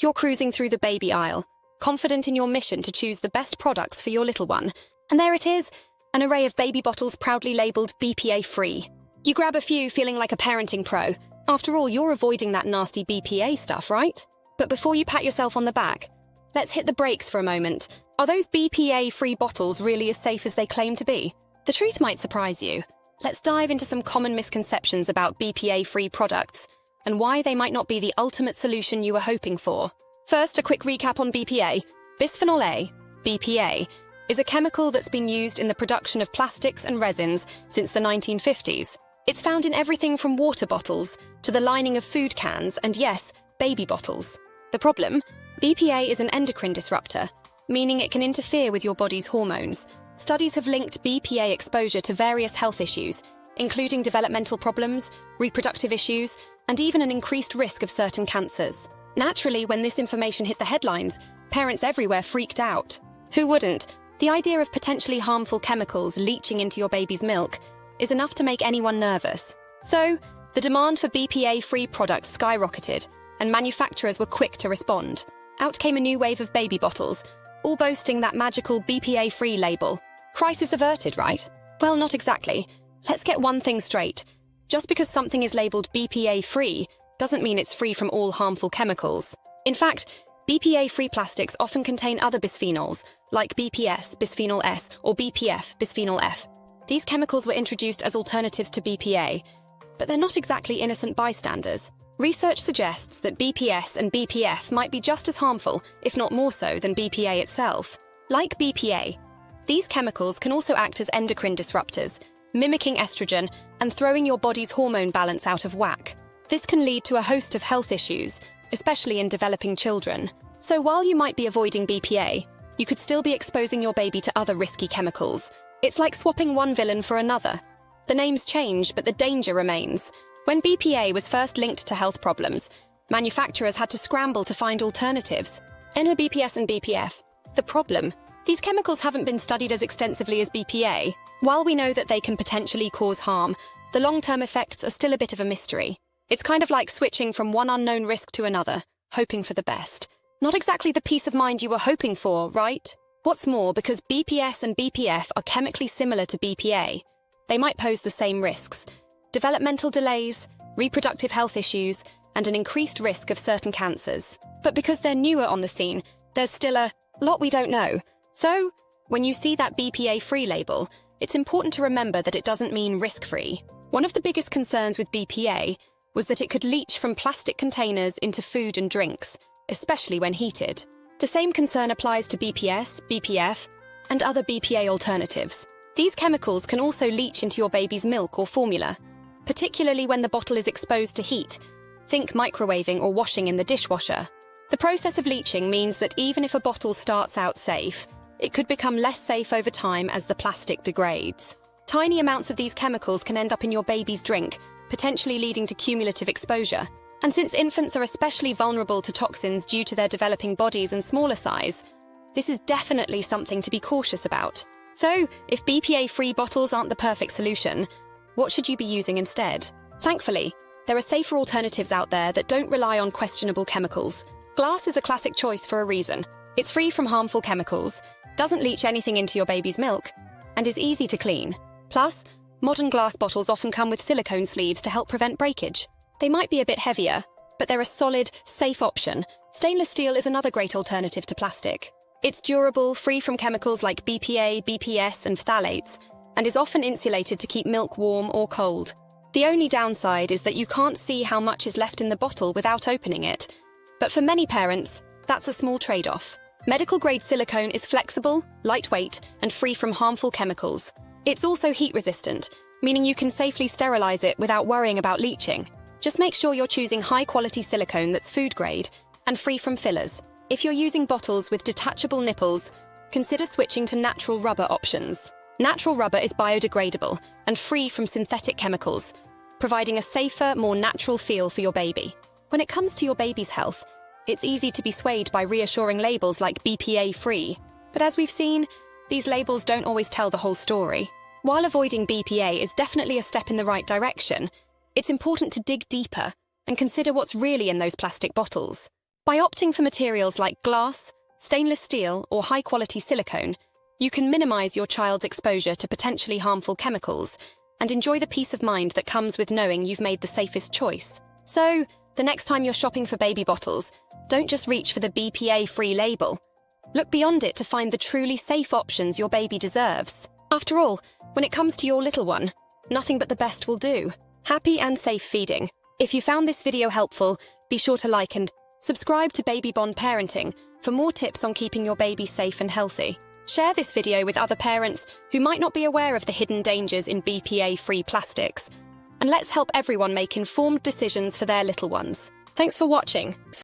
You're cruising through the baby aisle, confident in your mission to choose the best products for your little one. And there it is, an array of baby bottles proudly labeled BPA-Free. You grab a few feeling like a parenting pro. After all, you're avoiding that nasty BPA stuff, right? But before you pat yourself on the back, let's hit the brakes for a moment. Are those BPA-free bottles really as safe as they claim to be? The truth might surprise you. Let's dive into some common misconceptions about BPA-free products and why they might not be the ultimate solution you were hoping for. First, a quick recap on BPA. Bisphenol A, BPA, is a chemical that's been used in the production of plastics and resins since the 1950s. It's found in everything from water bottles to the lining of food cans and, yes, baby bottles. The problem? BPA is an endocrine disruptor, meaning it can interfere with your body's hormones. Studies have linked BPA exposure to various health issues, including developmental problems, reproductive issues, and even an increased risk of certain cancers. Naturally, when this information hit the headlines, parents everywhere freaked out. Who wouldn't? The idea of potentially harmful chemicals leaching into your baby's milk is enough to make anyone nervous. So, the demand for BPA-free products skyrocketed, and manufacturers were quick to respond. Out came a new wave of baby bottles, all boasting that magical BPA-free label. Crisis averted, right? Well, not exactly. Let's get one thing straight. Just because something is labeled BPA-free doesn't mean it's free from all harmful chemicals. In fact, BPA-free plastics often contain other bisphenols, like BPS, bisphenol S, or BPF, bisphenol F. These chemicals were introduced as alternatives to BPA, but they're not exactly innocent bystanders. Research suggests that BPS and BPF might be just as harmful, if not more so, than BPA itself. Like BPA, these chemicals can also act as endocrine disruptors, mimicking estrogen and throwing your body's hormone balance out of whack. This can lead to a host of health issues, especially in developing children. So while you might be avoiding BPA, you could still be exposing your baby to other risky chemicals. It's like swapping one villain for another. The names change, but the danger remains. When BPA was first linked to health problems, manufacturers had to scramble to find alternatives. Enter BPS and BPF. The problem? These chemicals haven't been studied as extensively as BPA. While we know that they can potentially cause harm, the long-term effects are still a bit of a mystery. It's kind of like switching from one unknown risk to another, hoping for the best. Not exactly the peace of mind you were hoping for, right? What's more, because BPS and BPF are chemically similar to BPA, they might pose the same risks: developmental delays, reproductive health issues, and an increased risk of certain cancers. But because they're newer on the scene, there's still a lot we don't know. So, when you see that BPA-free label, it's important to remember that it doesn't mean risk-free. One of the biggest concerns with BPA was that it could leach from plastic containers into food and drinks, especially when heated. The same concern applies to BPS, BPF, and other BPA alternatives. These chemicals can also leach into your baby's milk or formula, particularly when the bottle is exposed to heat. Think microwaving or washing in the dishwasher. The process of leaching means that even if a bottle starts out safe, it could become less safe over time as the plastic degrades. Tiny amounts of these chemicals can end up in your baby's drink, potentially leading to cumulative exposure. And since infants are especially vulnerable to toxins due to their developing bodies and smaller size, this is definitely something to be cautious about. So, if BPA-free bottles aren't the perfect solution, what should you be using instead? Thankfully, there are safer alternatives out there that don't rely on questionable chemicals. Glass is a classic choice for a reason. It's free from harmful chemicals, doesn't leach anything into your baby's milk, and is easy to clean. Plus, modern glass bottles often come with silicone sleeves to help prevent breakage. They might be a bit heavier, but they're a solid, safe option. Stainless steel is another great alternative to plastic. It's durable, free from chemicals like BPA, BPS, and phthalates, and is often insulated to keep milk warm or cold. The only downside is that you can't see how much is left in the bottle without opening it. But for many parents, that's a small trade-off. Medical-grade silicone is flexible, lightweight, and free from harmful chemicals. It's also heat-resistant, meaning you can safely sterilize it without worrying about leaching. Just make sure you're choosing high-quality silicone that's food-grade and free from fillers. If you're using bottles with detachable nipples, consider switching to natural rubber options. Natural rubber is biodegradable and free from synthetic chemicals, providing a safer, more natural feel for your baby. When it comes to your baby's health, it's easy to be swayed by reassuring labels like BPA-free. But as we've seen, these labels don't always tell the whole story. While avoiding BPA is definitely a step in the right direction, it's important to dig deeper and consider what's really in those plastic bottles. By opting for materials like glass, stainless steel, or high-quality silicone, you can minimize your child's exposure to potentially harmful chemicals and enjoy the peace of mind that comes with knowing you've made the safest choice. So, the next time you're shopping for baby bottles, don't just reach for the BPA-free label. Look beyond it to find the truly safe options your baby deserves. After all, when it comes to your little one, nothing but the best will do. Happy and safe feeding. If you found this video helpful, be sure to like and subscribe to Baby Bond Parenting for more tips on keeping your baby safe and healthy. Share this video with other parents who might not be aware of the hidden dangers in BPA-free plastics. And let's help everyone make informed decisions for their little ones. Thanks for watching.